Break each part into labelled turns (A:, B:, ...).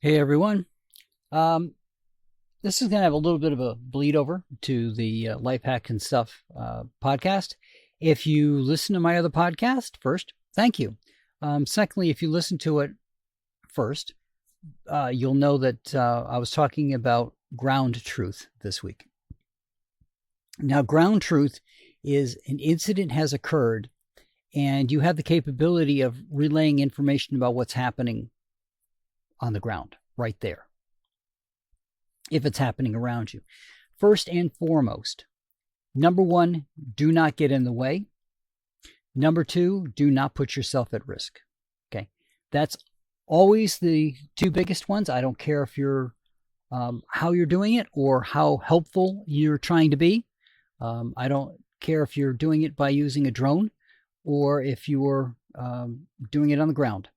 A: Hey everyone. Um, this is going to have a little bit of a bleed over to the Life Hack and Stuff podcast. If you listen to my other podcast first, thank you. Secondly, if you listen to it first, you'll know that I was talking about ground truth this week. Now, ground truth is an incident has occurred, and you have the capability of relaying information about what's happening on the ground right there, if it's happening around you. First and foremost, number one, do not get in the way. Number two, do not put yourself at risk. Okay. That's always the two biggest ones. I don't care if you're how you're doing it or how helpful you're trying to be. I don't care if you're doing it by using a drone or if you're doing it on the ground.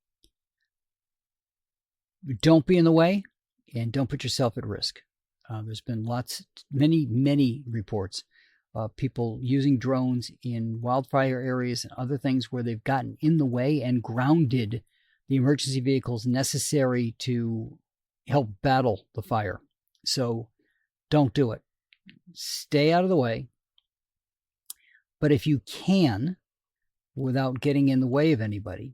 A: Don't be in the way and don't put yourself at risk. There's been many reports of people using drones in wildfire areas and other things where they've gotten in the way and grounded the emergency vehicles necessary to help battle the fire. So don't do it. Stay out of the way. But if you can, without getting in the way of anybody,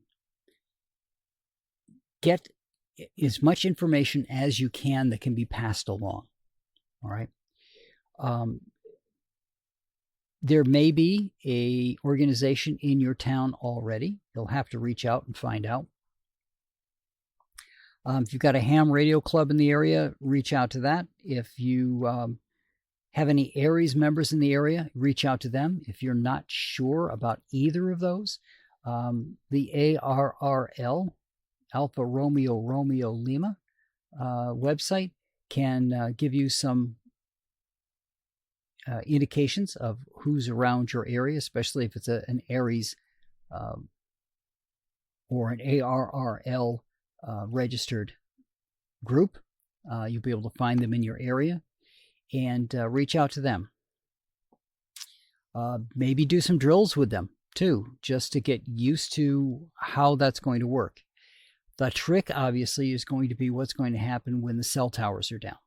A: get as much information as you can that can be passed along. All right. There may be a organization in your town already. You'll have to reach out and find out. If you've got a ham radio club in the area, reach out to that. If you have any ARES members in the area, reach out to them. If you're not sure about either of those, the ARRL, Alpha Romeo Romeo Lima website can give you some indications of who's around your area, especially if it's an ARES or an ARRL registered group. You'll be able to find them in your area and reach out to them. Maybe do some drills with them too, just to get used to how that's going to work. The trick, obviously, is going to be what's going to happen when the cell towers are down.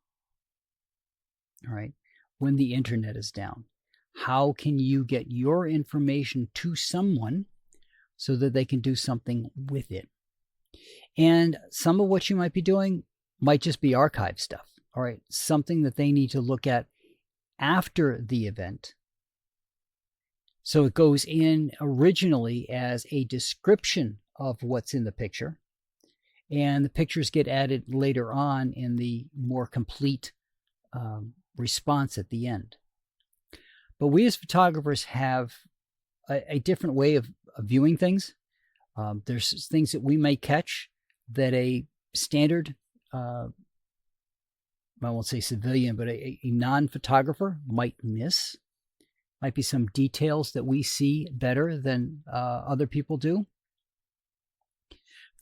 A: All right. When the internet is down. How can you get your information to someone so that they can do something with it? And some of what you might be doing might just be archive stuff. All right. Something that they need to look at after the event. So it goes in originally as a description of what's in the picture. And the pictures get added later on in the more complete response at the end. But we as photographers have a different way of viewing things. There's things that we may catch that a standard, I won't say civilian, but a non-photographer might miss. Might be some details that we see better than other people do.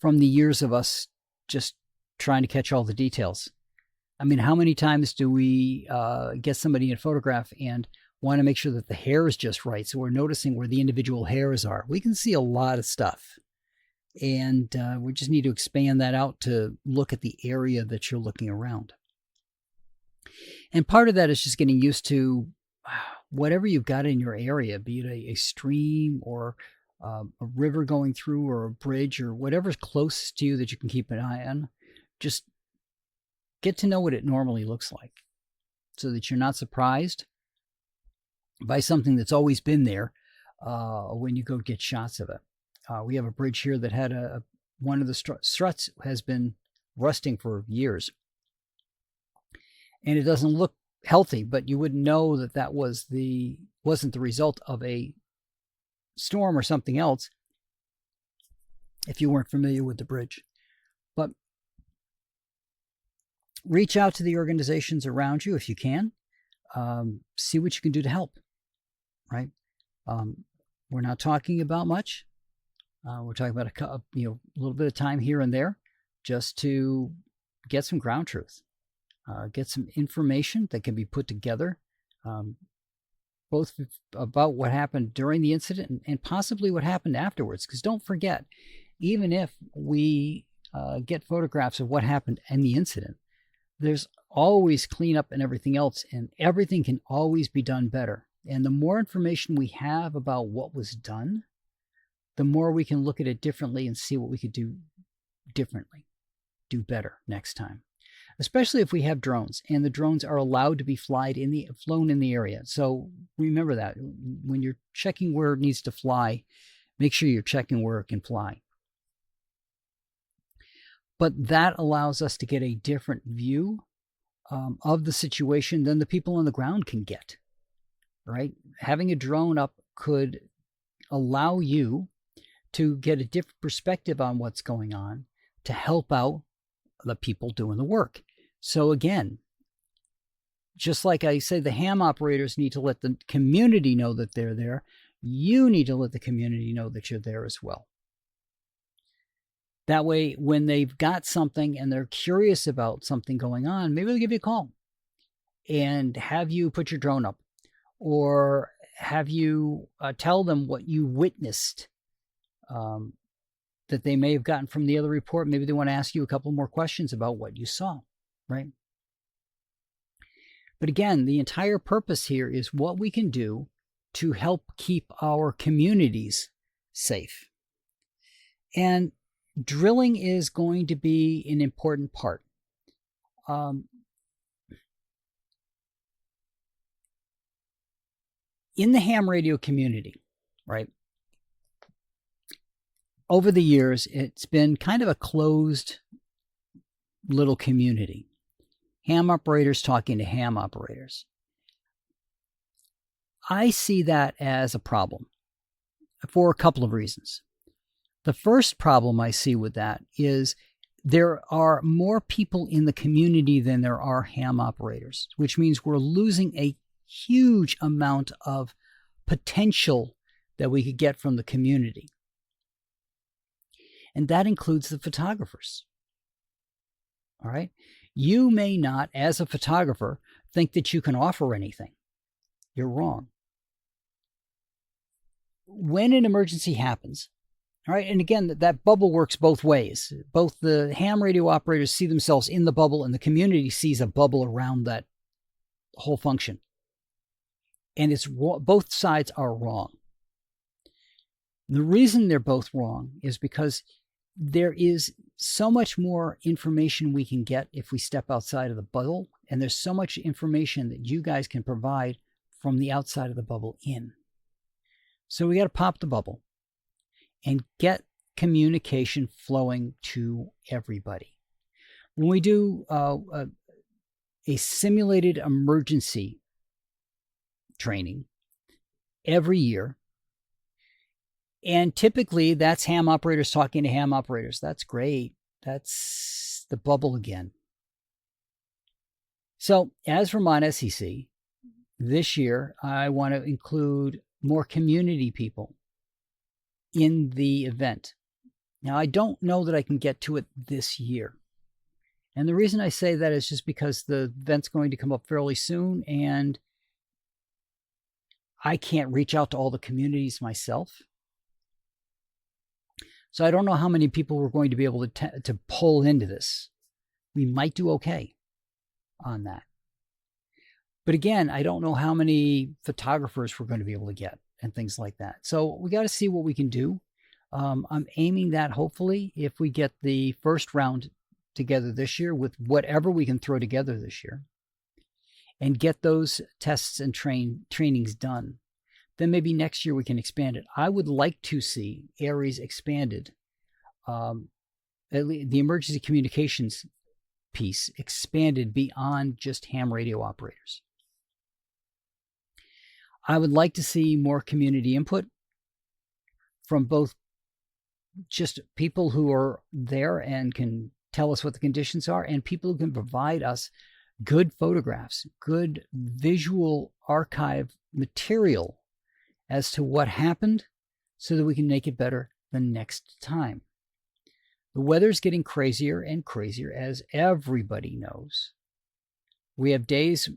A: From the years of us just trying to catch all the details. I mean, how many times do we get somebody in a photograph and want to make sure that the hair is just right? So we're noticing where the individual hairs are. We can see a lot of stuff. And we just need to expand that out to look at the area that you're looking around. And part of that is just getting used to whatever you've got in your area, be it a stream or a river going through or a bridge or whatever's closest to you that you can keep an eye on. Just get to know what it normally looks like so that you're not surprised by something that's always been there when you go get shots of it. We have a bridge here that had one of the struts has been rusting for years. And it doesn't look healthy, but you wouldn't know that wasn't the result of a storm or something else if you weren't familiar with the bridge. But reach out to the organizations around you if you can. See what you can do to help, right? We're not talking about much. We're talking about a little bit of time here and there just to get some ground truth, get some information that can be put together, both about what happened during the incident and possibly what happened afterwards. Because don't forget, even if we get photographs of what happened in the incident. There's always cleanup and everything else, and everything can always be done better. And the more information we have about what was done, the more we can look at it differently and see what we could do differently, do better next time. Especially if we have drones, and the drones are allowed to be flown in the area. So remember that when you're checking where it needs to fly, make sure you're checking where it can fly. But that allows us to get a different view of the situation than the people on the ground can get, right? Having a drone up could allow you to get a different perspective on what's going on to help out the people doing the work. So again, just like I say, the ham operators need to let the community know that they're there. You need to let the community know that you're there as well. That way, when they've got something and they're curious about something going on, maybe they'll give you a call and have you put your drone up, or have you tell them what you witnessed that they may have gotten from the other report. Maybe they want to ask you a couple more questions about what you saw, right? But again, the entire purpose here is what we can do to help keep our communities safe. And drilling is going to be an important part. In the ham radio community, right? Over the years, it's been kind of a closed little community. Ham operators talking to ham operators. I see that as a problem for a couple of reasons. The first problem I see with that is there are more people in the community than there are ham operators, which means we're losing a huge amount of potential that we could get from the community. And that includes the photographers. All right. You may not, as a photographer, think that you can offer anything. You're wrong. When an emergency happens, all right, and again, that bubble works both ways. Both the ham radio operators see themselves in the bubble, and the community sees a bubble around that whole function. And it's both sides are wrong. The reason they're both wrong is because there is so much more information we can get if we step outside of the bubble, and there's so much information that you guys can provide from the outside of the bubble in. So we got to pop the bubble and get communication flowing to everybody. When we do a simulated emergency training every year, and typically that's ham operators talking to ham operators. That's great. That's the bubble again. So as Vermont SEC, this year I want to include more community people in the event. Now, I don't know that I can get to it this year. And the reason I say that is just because the event's going to come up fairly soon, and I can't reach out to all the communities myself. So I don't know how many people we're going to be able to pull into this. We might do okay on that. But again, I don't know how many photographers we're going to be able to get and things like that. So we got to see what we can do. I'm aiming that hopefully if we get the first round together this year with whatever we can throw together this year and get those tests and trainings done, then maybe next year we can expand it. I would like to see ARES expanded, at least the emergency communications piece expanded beyond just ham radio operators. I would like to see more community input from both just people who are there and can tell us what the conditions are, and people who can provide us good photographs, good visual archive material as to what happened so that we can make it better the next time. The weather's getting crazier and crazier, as everybody knows. We have days,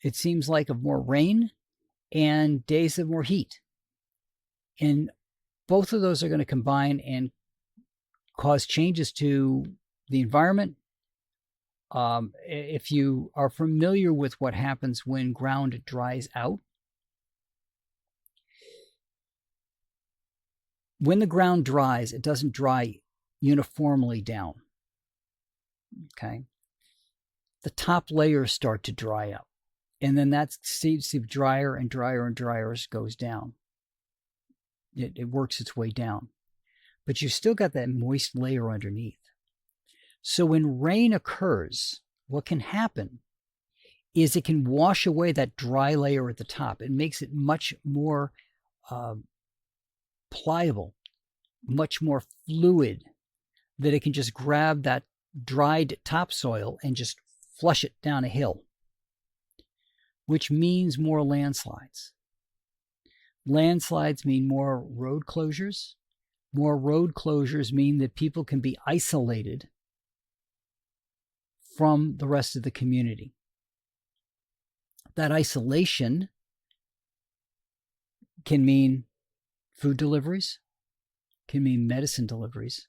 A: it seems like, of more rain and days of more heat. And both of those are going to combine and cause changes to the environment. If you are familiar with what happens when ground dries out, when the ground dries, it doesn't dry uniformly down. Okay. The top layers start to dry up, and then that seems to drier and drier and drier as it goes down. It works its way down, but you've still got that moist layer underneath. So when rain occurs, what can happen is it can wash away that dry layer at the top. It makes it much more pliable, much more fluid, that it can just grab that dried topsoil and just flush it down a hill, which means more landslides. Landslides mean more road closures. More road closures mean that people can be isolated from the rest of the community. That isolation can mean food deliveries, can mean medicine deliveries,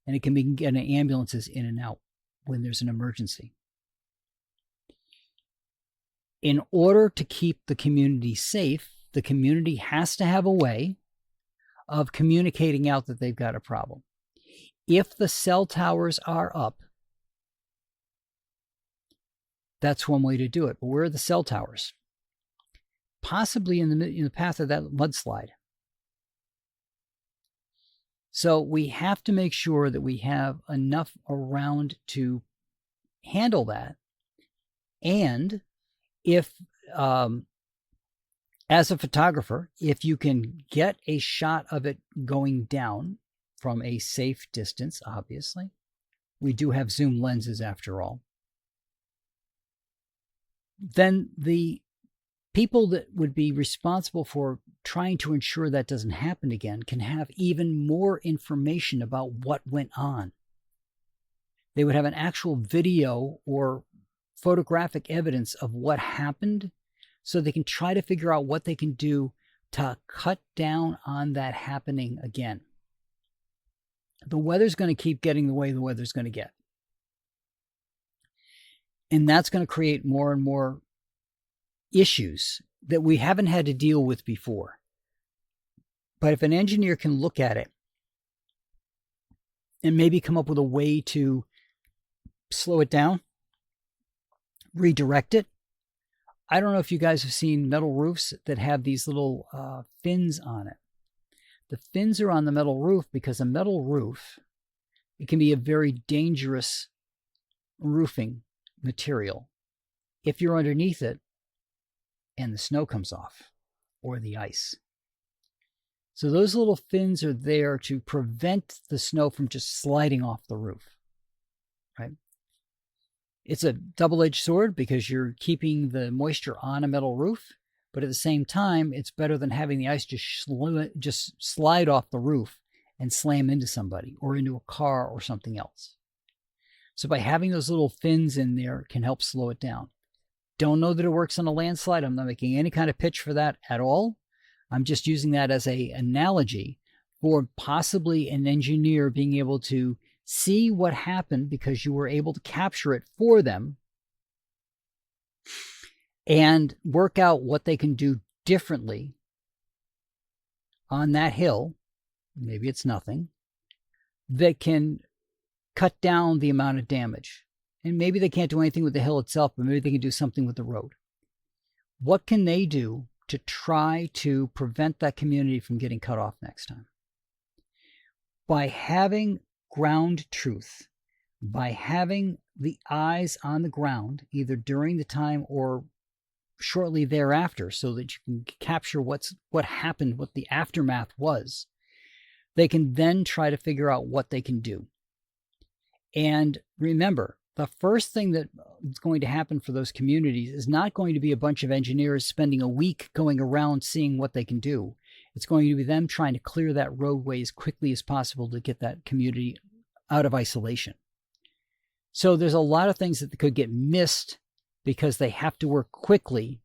A: and it can mean getting ambulances in and out when there's an emergency. In order to keep the community safe, the community has to have a way of communicating out that they've got a problem. If the cell towers are up, that's one way to do it. But where are the cell towers? Possibly in the path of that mudslide. So we have to make sure that we have enough around to handle that. And if, as a photographer, if you can get a shot of it going down from a safe distance, obviously, we do have zoom lenses after all, then the people that would be responsible for trying to ensure that doesn't happen again can have even more information about what went on. They would have an actual video or photographic evidence of what happened, so they can try to figure out what they can do to cut down on that happening again. The weather's going to keep getting the way the weather's going to get. And that's going to create more and more issues that we haven't had to deal with before. But if an engineer can look at it and maybe come up with a way to slow it down, redirect it. I don't know if you guys have seen metal roofs that have these little fins on it. The fins are on the metal roof because a metal roof, it can be a very dangerous roofing material if you're underneath it and the snow comes off or the ice. So those little fins are there to prevent the snow from just sliding off the roof, right? It's a double-edged sword because you're keeping the moisture on a metal roof, but at the same time, it's better than having the ice just slide off the roof and slam into somebody or into a car or something else. So by having those little fins in there, it can help slow it down. Don't know that it works on a landslide. I'm not making any kind of pitch for that at all. I'm just using that as an analogy for possibly an engineer being able to see what happened because you were able to capture it for them and work out what they can do differently on that hill. Maybe it's nothing that can cut down the amount of damage. And maybe they can't do anything with the hill itself, but maybe they can do something with the road. What can they do to try to prevent that community from getting cut off next time? By having ground truth, by having the eyes on the ground, either during the time or shortly thereafter, so that you can capture what happened, what the aftermath was, they can then try to figure out what they can do. And remember, the first thing that is going to happen for those communities is not going to be a bunch of engineers spending a week going around seeing what they can do. It's going to be them trying to clear that roadway as quickly as possible to get that community out of isolation. So there's a lot of things that could get missed because they have to work quickly.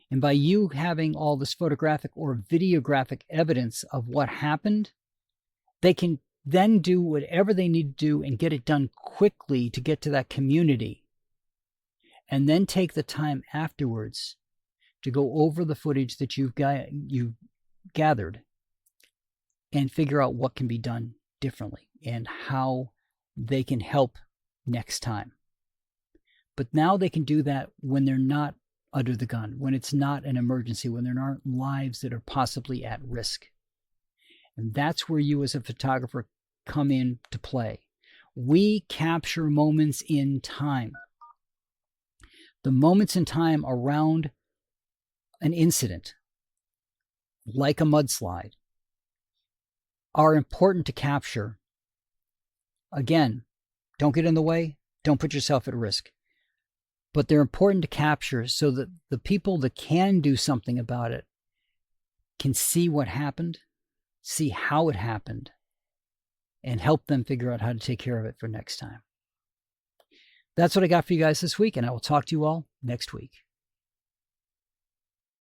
A: And by you having all this photographic or videographic evidence of what happened, they can then do whatever they need to do and get it done quickly to get to that community. And then take the time afterwards to go over the footage that you've gathered and figure out what can be done differently and how they can help next time. But now they can do that when they're not under the gun, when it's not an emergency, when there aren't lives that are possibly at risk. And that's where you as a photographer come in to play. We capture moments in time. The moments in time around an incident, like a mudslide, are important to capture. Again, don't get in the way. Don't put yourself at risk. But they're important to capture so that the people that can do something about it can see what happened, see how it happened, and help them figure out how to take care of it for next time. That's what I got for you guys this week, and I will talk to you all next week.